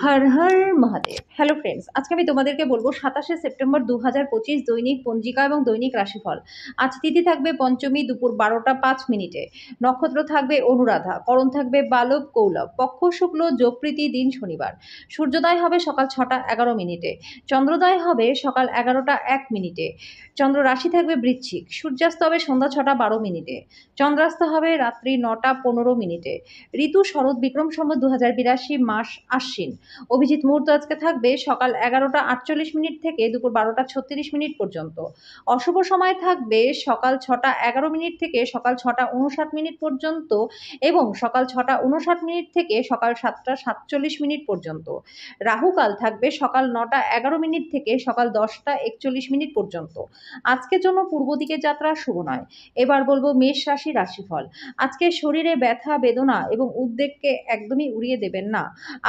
Har Har Mahadev. Hello friends, আজকে আমি তোমাদেরকে বলবো 27শে সেপ্টেম্বর 2025 দৈনিক পঞ্জিকা এবং দৈনিক রাশিফল। আজ তিথি থাকবে পঞ্চমী দুপুর 12টা 5 মিনিটে, নক্ষত্র থাকবে অনুরাধা, করণ থাকবে বালব কৌলভ, পক্ষ শুক্ল, যোগপ্রীতি, দিন শনিবার। সূর্যোদয় হবে সকাল 6টা 11 মিনিটে, চন্দ্রোদয় হবে সকাল 11টা 1 মিনিটে, চন্দ্র রাশি থাকবে বৃশ্চিক, সূর্যাস্ত হবে সন্ধ্যা 6টা 12 মিনিটে, চন্দ্রাস্ত হবে রাত্রি 9টা 15 মিনিটে। ঋতু শরৎ, বিক্রম সম্বত 2082, মাস আশ্বিন। অভিজিৎ মুহূর্ত আজকে থাকবে সকাল 11টা 48 মিনিট থেকে দুপুর 12টা 36 মিনিট পর্যন্ত। অশুভ সময় থাকবে সকাল 6টা 11 মিনিট থেকে সকাল 6টা 59 মিনিট পর্যন্ত এবং সকাল 6টা 59 মিনিট থেকে সকাল 7টা 47 মিনিট পর্যন্ত। রাহুকাল থাকবে সকাল 9টা 11 মিনিট থেকে সকাল 10টা 41 মিনিট পর্যন্ত। আজকের জন্য পূর্ব দিকে যাত্রা শুভ নয়। এবার বলবো মেষ রাশি রাশিফল। আজকে শরীরে ব্যথা, বেদনা এবং উদ্বেগকে একদমই উড়িয়ে দেবেন না।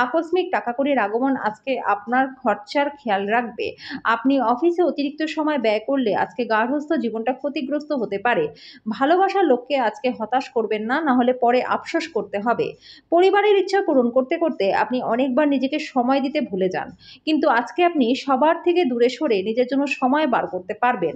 আকস্মিক টাকা কড়ির আগমন আজকে আপনার খরচার খেয়াল রাখবে। আপনি অফিসে অতিরিক্ত সময় ব্যয় করলে আজকে গার্হস্থ্য জীবনটা ক্ষতিগ্রস্ত হতে পারে। ভালোবাসার লোককে আজকে হতাশ করবেন না, না হলে পরে আফসোস করতে হবে। পরিবারের ইচ্ছা পূরণ করতে করতে আপনি অনেকবার নিজেকে সময় দিতে ভুলে যান, কিন্তু আজকে আপনি সবার থেকে দূরে সরে নিজের জন্য সময় বার করতে পারবেন।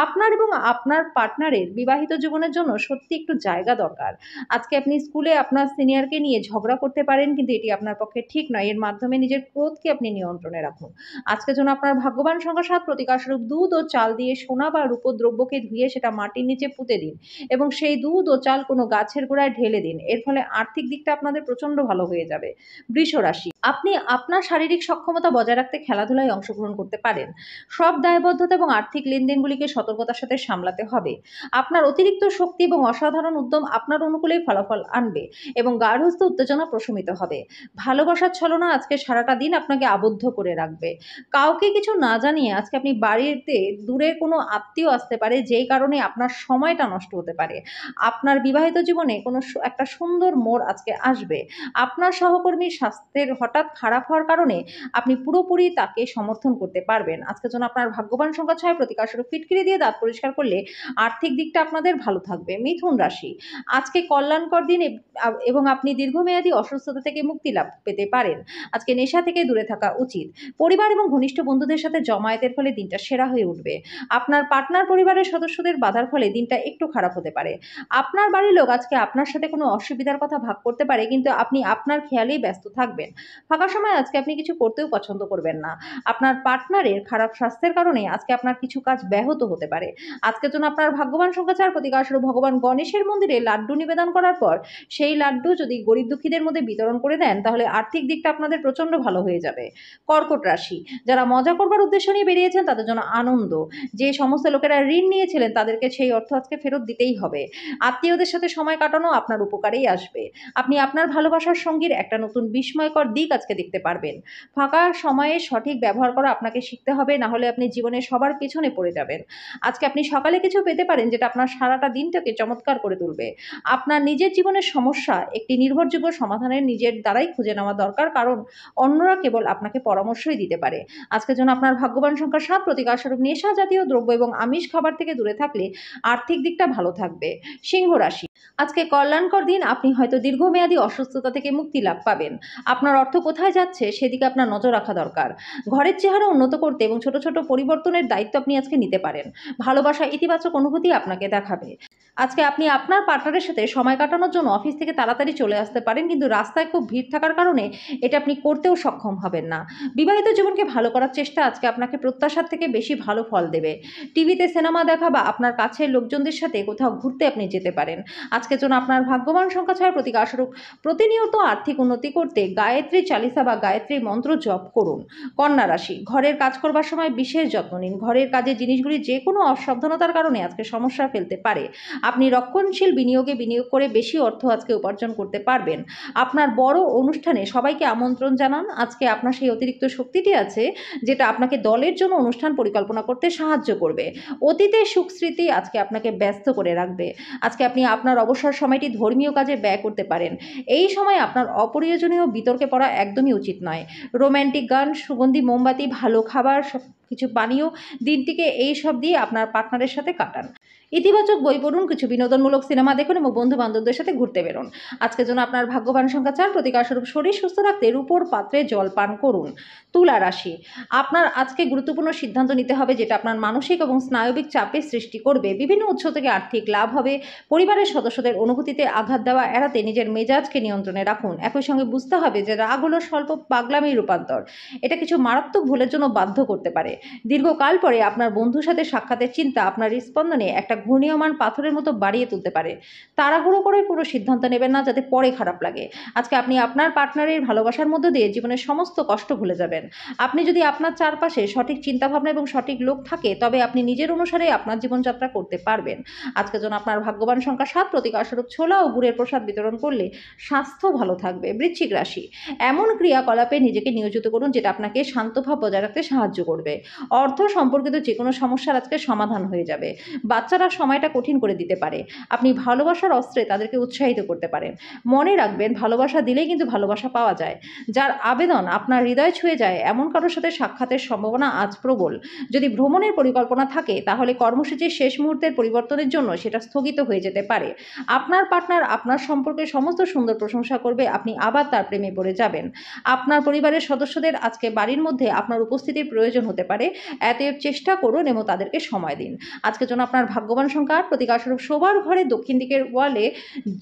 আপনার এবং আপনার পার্টনারের বিবাহিত জীবনের জন্য সত্যি একটু জায়গা দরকার। আজকে আপনি স্কুলে আপনার সিনিয়রকে নিয়ে ঝগড়া করতে পারেন, কিন্তু এটি আপনার পক্ষে ঠিক নয়। এর মাধ্যমে নিজের ক্রোধকে আপনি নিয়ন্ত্রণে রাখুন। আজকের জন্য আপনার ভাগ্যবান সংখ্যা 7, প্রতিকারস্বরূপ দুধ ও চাল দিয়ে সোনা বা রূপো দ্রব্যকে ধুয়ে সেটা মাটির নিচে পুঁতে দিন এবং সেই দুধ ও চাল কোনো গাছের গোড়ায় ঢেলে দিন। এর ফলে আর্থিক দিকটা আপনাদের প্রচন্ড ভালো হয়ে যাবে। বৃষ রাশি, আপনি আপনার শারীরিক সক্ষমতা বজায় রাখতে খেলাধুলায় অংশগ্রহণ করতে পারেন। সব দায়বদ্ধতা এবং আর্থিক লেনদেনগুলিকে সতর্কতার সাথে সামলাতে হবে। আপনার অতিরিক্ত শক্তি এবং অসাধারণ উদ্যম আপনার অনুকূলেই ফলাফল আনবে এবং গার্হস্থ্য উত্তেজনা প্রশমিত হবে। ভালোবাসার ছলনা আজকে সারাটা দিন আপনাকে আবদ্ধ করে রাখবে। কাউকে কিছু না জানিয়ে আজকে আপনি বাড়িতে দূরে কোনো আত্মীয় আসতে পারে, যেই কারণে আপনার সময়টা নষ্ট হতে পারে। আপনার বিবাহিত জীবনে কোনো একটা সুন্দর মোড় আজকে আসবে। আপনার সহকর্মীর স্বাস্থ্যের হঠাৎ খারাপ হওয়ার কারণে আপনি পুরোপুরি তাকে সমর্থন করতে পারবেন। আজকের জন্য আপনার ভাগ্যবান সংখ্যা 6, প্রতিকারস্বরূপ ফিটকিরি দিয়ে দাঁত পরিষ্কার করলে আর্থিক দিকটা আপনাদের ভালো থাকবে। মিথুন রাশি, আজকে কল্যাণকর দিন এবং আপনি দীর্ঘমেয়াদী অসুস্থতা থেকে মুক্তি লাভ পেতে পারেন। আজকে নেশা থেকে দূরে থাকা উচিত। পরিবার এবং ঘনিষ্ঠ বন্ধুদের সাথে জমায়েতের ফলে দিনটা সেরা হয়ে উঠবে। আপনার পার্টনার পরিবারের সদস্যদের বাধার ফলে দিনটা একটু খারাপ হতে পারে। আপনার বাড়ির লোক আজকে আপনার সাথে কোনো অসুবিধার কথা ভাগ করতে পারে, কিন্তু আপনি আপনার খেয়ালেই ব্যস্ত থাকবেন। ফাঁকা সময় আজকে আপনি কিছু করতেও পছন্দ করবেন না। আপনার পার্টনারের খারাপ স্বাস্থ্যের কারণে আজকে আপনার কিছু কাজ ব্যাহত হতে পারে। আজকের জন্য আপনার ভাগ্যবান সংখ্যা 4, প্রতিকারস্বরূপ ভগবান গণেশের মন্দিরে লাড্ডু নিবেদন করার পর সেই লাড্ডু যদি গরিব দুঃখীদের মধ্যে বিতরণ করে দেন, তাহলে আর্থিক দিকটা আপনাদের প্রচন্ড ভালো হয়ে যাবে। কর্কট রাশি, যারা মজা করবার উদ্দেশ্য নিয়ে বেরিয়েছেন তাদের জন্য আনন্দ। যে সমস্ত লোকেরা ঋণ নিয়েছিলেন তাদেরকে সেই অর্থ আজকে ফেরত দিতেই হবে। আত্মীয়দের সাথে সময় কাটানো আপনার উপকারেই আসবে। আপনি আপনার ভালোবাসার সঙ্গীর একটা নতুন বিস্ময়কর দিক আজকে দেখতে পারবেন। ফাঁকা সময়ে সঠিক ব্যবহার করা আপনাকে শিখতে হবে, না হলে আপনি জীবনে সবার পেছনে পড়ে যাবেন। আজকে আপনি সকালে কিছু পেতে পারেন যেটা আপনার সারাটা দিনটাকে চমৎকার করে তুলবে। আপনার নিজের জীবনের সমস্যা একটি নির্ভরযোগ্য সমাধানের নিজের দ্বারাই খুঁজে নেওয়া দরকার, কারণ অন্যরা কেবল আপনাকে পরামর্শই দিতে পারে। আজকের জন্য আপনার ভাগ্যবান সংখ্যা 7, প্রতিকারস্বরূপ নেশা জাতীয় দ্রব্য এবং আমিষ খাবার থেকে দূরে থাকলে আর্থিক দিকটা ভালো থাকবে। সিংহ রাশি, আজকে কল্যাণকর দিন। আপনি হয়তো দীর্ঘমেয়াদী অসুস্থতা থেকে মুক্তি লাভ পাবেন। আপনার অর্থ কোথায় যাচ্ছে সেদিকে আপনার নজর রাখা দরকার। ঘরের চেহারা উন্নত করতে এবং ছোট ছোট পরিবর্তনের দায়িত্ব আপনি আজকে নিতে পারেন। ভালোবাসা ইতিবাচক অনুভূতি আপনাকে দেখাবে। আজকে আপনি আপনার পার্টনারের সাথে সময় কাটানোর জন্য অফিস থেকে তাড়াতাড়ি চলে আসতে পারেন, কিন্তু রাস্তায় খুব ভিড় থাকার কারণে এটা আপনি করতেও সক্ষম হবেন না। বিবাহিত জীবনকে ভালো করার চেষ্টা আজকে আপনাকে প্রত্যাশার থেকে বেশি ভালো ফল দেবে। টিভিতে সিনেমা দেখা বা আপনার কাছের লোকজনদের সাথে কোথাও ঘুরতে আপনি যেতে পারেন। আজকের জন্য আপনার ভাগ্যবান সংখ্যা 6, প্রতিকারস্বরূপ প্রতিনিয়ত আর্থিক উন্নতি করতে গায়ত্রী চালিসা বা গায়ত্রী মন্ত্র জপ করুন। কন্যা রাশি, ঘরের কাজ করবার সময় বিশেষ যত্ন নিন। ঘরের কাজে জিনিসগুলি যে কোনো অসাবধানতার কারণে আজকে সমস্যা ফেলতে পারে। আপনি রক্ষণশীল বিনিয়োগে বিনিয়োগ করে বেশি অর্থ আজকে উপার্জন করতে পারবেন। আপনার বড় অনুষ্ঠানে সবাইকে আমন্ত্রণ জানান। আজকে আপনার সেই অতিরিক্ত শক্তিটি আছে যেটা আপনাকে দলের জন্য অনুষ্ঠান পরিকল্পনা করতে সাহায্য করবে। অতীতের সুখ স্মৃতি আজকে আপনাকে ব্যস্ত করে রাখবে। আজকে আপনি আপনার অবসর সময়টি ধর্মীয় কাজে ব্যয় করতে পারেন। এই সময় আপনার অপ্রয়োজনীয় বিতর্কে পড়া একদমই উচিত নয়। রোম্যান্টিক গান, সুগন্ধি মোমবাতি, ভালো খাবার, কিছু পানীয় দিনটিকে এই সব দিয়ে আপনার পার্টনারের সাথে কাটান। ইতিবাচক বই পড়ুন, কিছু বিনোদনমূলক সিনেমা দেখুন এবং বন্ধু বান্ধবদের সাথে ঘুরতে বেরোন। আজকের জন্য আপনার ভাগ্যবান সংখ্যা 4, প্রতিকারস্বরূপ শরীর সুস্থ রাখতে রূপোর পাত্রে জল পান করুন। তুলা রাশি, আপনার আজকে গুরুত্বপূর্ণ সিদ্ধান্ত নিতে হবে যেটা আপনার মানসিক এবং স্নায়বিক চাপের সৃষ্টি করবে। বিভিন্ন উৎস থেকে আর্থিক লাভ হবে। পরিবারের সদস্যদের অনুভূতিতে আঘাত দেওয়া এড়াতে নিজের মেজাজকে নিয়ন্ত্রণে রাখুন। একই সঙ্গে বুঝতে হবে যে রাগ হলো স্বল্প পাগলামির রূপান্তর। এটা কিছু মারাত্মক ভুলের জন্য বাধ্য করতে পারে। দীর্ঘকাল পরে আপনার বন্ধুর সাথে সাক্ষাতের চিন্তা আপনার স্পন্দনে একটা ঘূর্ণীয়মান পাথরের মতো বাড়িয়ে তুলতে পারে। তাড়াহুড়ো করে পুরো সিদ্ধান্ত নেবেন না যাতে পরে খারাপ লাগে। আজকে আপনি আপনার পার্টনারের ভালোবাসার মধ্য দিয়ে জীবনের সমস্ত কষ্ট ভুলে যাবেন। আপনি যদি আপনার চারপাশে সঠিক চিন্তাভাবনা এবং সঠিক লোক থাকে তবে আপনি নিজের অনুসারে আপনার জীবনযাত্রা করতে পারবেন। আজকের জন্য আপনার ভাগ্যবান সংখ্যা 7, প্রতিকারস্বরূপ ছোলা ও গুড়ের প্রসাদ বিতরণ করলে স্বাস্থ্য ভালো থাকবে। বৃশ্চিক রাশি, এমন ক্রিয়াকলাপে নিজেকে নিয়োজিত করুন যেটা আপনাকে শান্তভাব বজায় রাখতে সাহায্য করবে। অর্থ সম্পর্কিত যে কোনো সমস্যার আজকে সমাধান হয়ে যাবে। বাচ্চারা সময়টা কঠিন করে দিতে পারে। আপনি ভালোবাসার অস্ত্রে তাদেরকে উৎসাহিত করতে পারেন। মনে রাখবেন, ভালোবাসা দিলেই কিন্তু ভালোবাসা পাওয়া যায়। যার আবেদন আপনার হৃদয় ছুঁয়ে যায় এমন কারোর সাথে সাক্ষাতের সম্ভাবনা আজ প্রবল। যদি ভ্রমণের পরিকল্পনা থাকে তাহলে কর্মসূচির শেষ মুহূর্তের পরিবর্তনের জন্য সেটা স্থগিত হয়ে যেতে পারে। আপনার পার্টনার আপনার সম্পর্কে সমস্ত সুন্দর প্রশংসা করবে, আপনি আবার তার প্রেমে পড়ে যাবেন। আপনার পরিবারের সদস্যদের আজকে বাড়ির মধ্যে আপনার উপস্থিতির প্রয়োজন হতে পারে। অতএব চেষ্টা করুন এবং তাদেরকে সময় দিন। আজকের জন্য আপনার ভাগ্যবান সংখ্যা 8, প্রতিকারস্বরূপ শোবার ঘরে দক্ষিণ দিকের ওয়ালে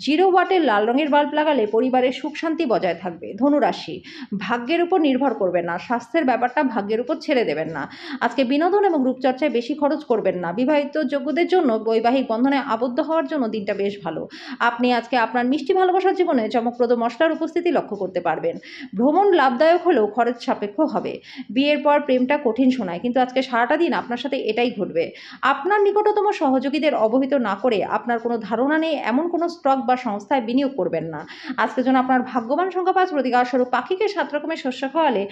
0 ওয়াটের লাল রঙের বাল্ব লাগালে পরিবারের সুখ শান্তি বজায় থাকবে। ধনুরাশি, ভাগ্যের উপর নির্ভর করবেন না, স্বাস্থ্যের ব্যাপারটা ভাগ্যের উপর ছেড়ে দেবেন না। আজকে বিনোদন এবং রূপচর্চায় বেশি খরচ করবেন না। বিবাহিত যোগ্যদের জন্য বৈবাহিক বন্ধনে আবদ্ধ হওয়ার জন্য দিনটা বেশ ভালো। আপনি আজকে আপনার মিষ্টি ভালোবাসার জীবনে চমকপ্রদ মশলার উপস্থিতি লক্ষ্য করতে পারবেন। ভ্রমণ লাভদায়ক হলেও খরচ সাপেক্ষ হবে। বিয়ের পর প্রেমটা কঠিন শোনায়, কিন্তু আজকে সারাটা দিন আপনার সাথে এটাই ঘটবে। আপনার নিকটতম সহযোগীদের অবহিত না করে আপনার কোনো ধারণা নেই এমন কোনো স্টক বা সংস্থায় বিনিয়োগ করবেন না। আজকের জন্য আপনার ভাগ্যবান সংখ্যা 5, প্রতিকারস্বরূপ পাখিকে 7 রকমের শস্য খাওয়ালে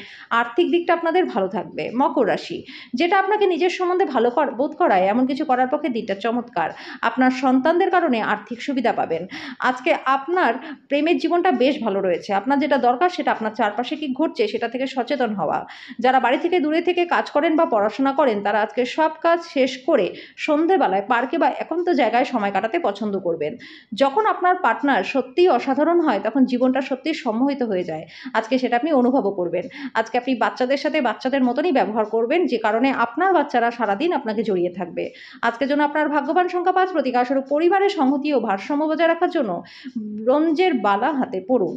আর্থিক দিকটা আপনাদের ভালো থাকবে। মকর রাশি, যেটা আপনাকে নিজের সম্বন্ধে ভালো বোধ করায় এমন কিছু করার পক্ষে দিনটা চমৎকার। আপনার সন্তানদের কারণে আর্থিক সুবিধা পাবেন। আজকে আপনার প্রেমের জীবনটা বেশ ভালো রয়েছে। আপনার যেটা দরকার সেটা আপনার চারপাশে কি ঘটছে সেটা থেকে সচেতন হওয়া। যারা বাড়ি থেকে দূরে থেকে কাজ করেন বা পড়াশোনা করেন তারা আজকে সব কাজ শেষ করে সন্ধেবেলায় পার্কে বা একান্ত জায়গায় সময় কাটাতে পছন্দ করবেন। যখন আপনার পার্টনার সত্যিই অসাধারণ হয় তখন জীবনটা সত্যিই সম্মোহিত হয়ে যায়। আজকে সেটা আপনি অনুভবও করবেন। আজকে আপনি বাচ্চাদের সাথে বাচ্চাদের মতনই ব্যবহার করবেন, যে কারণে আপনার বাচ্চারা সারাদিন আপনাকে জড়িয়ে থাকবে। আজকের জন্য আপনার ভাগ্যবান সংখ্যা 5, প্রতিকারস্বরূপ পরিবারের সংহতি ও ভারসাম্য বজায় রাখার জন্য ব্রোঞ্জের বালা হাতে পড়ুন।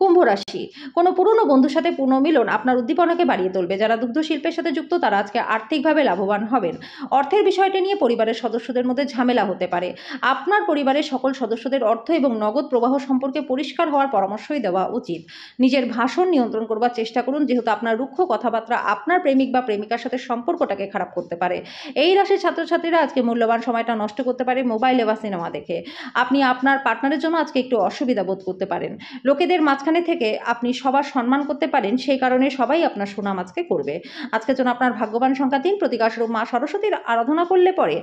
কুম্ভ রাশি, কোনো পুরনো বন্ধুর সাথে পুনর্মিলন আপনার উদ্দীপনাকে বাড়িয়ে তুলবে। যারা দুগ্ধ শিল্পের সাথে যুক্ত তারা আজকে আর্থিকভাবে লাভবান হবেন। অর্থের বিষয়টি নিয়ে পরিবারের সদস্যদের মধ্যে ঝামেলা হতে পারে। আপনার পরিবারের সকল সদস্যদের অর্থ এবং নগদ প্রবাহ সম্পর্কে পরিষ্কার হওয়ার পরামর্শই দেওয়া উচিত। নিজের ভাষণ নিয়ন্ত্রণ করবার চেষ্টা করুন, যেহেতু আপনার রুক্ষ কথাবার্তা আপনার প্রেমিক বা প্রেমিকার সাথে সম্পর্কটাকে খারাপ করতে পারে। এই রাশির ছাত্রছাত্রীরা আজকে মূল্যবান সময়টা নষ্ট করতে পারে মোবাইলে বা সিনেমা দেখে। আপনি আপনার পার্টনারের জন্য আজকে একটু অসুবিধা বোধ করতে পারেন। লোকেদের মাঝখানে থেকে আপনি সবার সম্মান করতে পারেন, সেই কারণে সবাই আপনার সুনাম আজকে করবে। আজকের জন্য আপনার ভাগ্যবান সংখ্যা 3, প্রতিকারস্বরূপ মা সরস্বতীর আরাধনা করলে পরে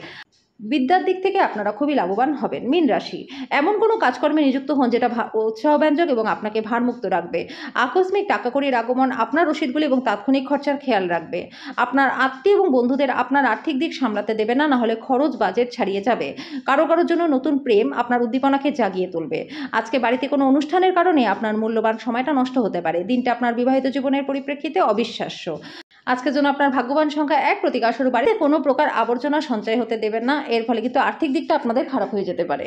বিদ্যার দিক থেকে আপনারা খুবই লাভবান হবেন। মীন রাশি, এমন কোনো কাজকর্মে নিযুক্ত হন যেটা উৎসাহব্যঞ্জক এবং আপনাকে ভারমুক্ত রাখবে। আকস্মিক টাকা কড়ির আগমন আপনার রসিদগুলি এবং তাৎক্ষণিক খরচার খেয়াল রাখবে। আপনার আত্মীয় এবং বন্ধুদের আপনার আর্থিক দিক সামলাতে দেবে না, নাহলে খরচ বাজেট ছাড়িয়ে যাবে। কারোর জন্য নতুন প্রেম আপনার উদ্দীপনাকে জাগিয়ে তুলবে। আজকে বাড়িতে কোনো অনুষ্ঠানের কারণে আপনার মূল্যবান সময়টা নষ্ট হতে পারে। দিনটা আপনার বিবাহিত জীবনের পরিপ্রেক্ষিতে অবিশ্বাস্য। আজকের জন্য আপনার ভাগ্যবান সংখ্যা 1, প্রতিকারস্বরূপ বাড়িতে কোনো প্রকার আবর্জনা সঞ্চয় হতে দেবেন না, এর ফলে কিন্তু আর্থিক দিকটা আপনাদের খারাপ হয়ে যেতে পারে।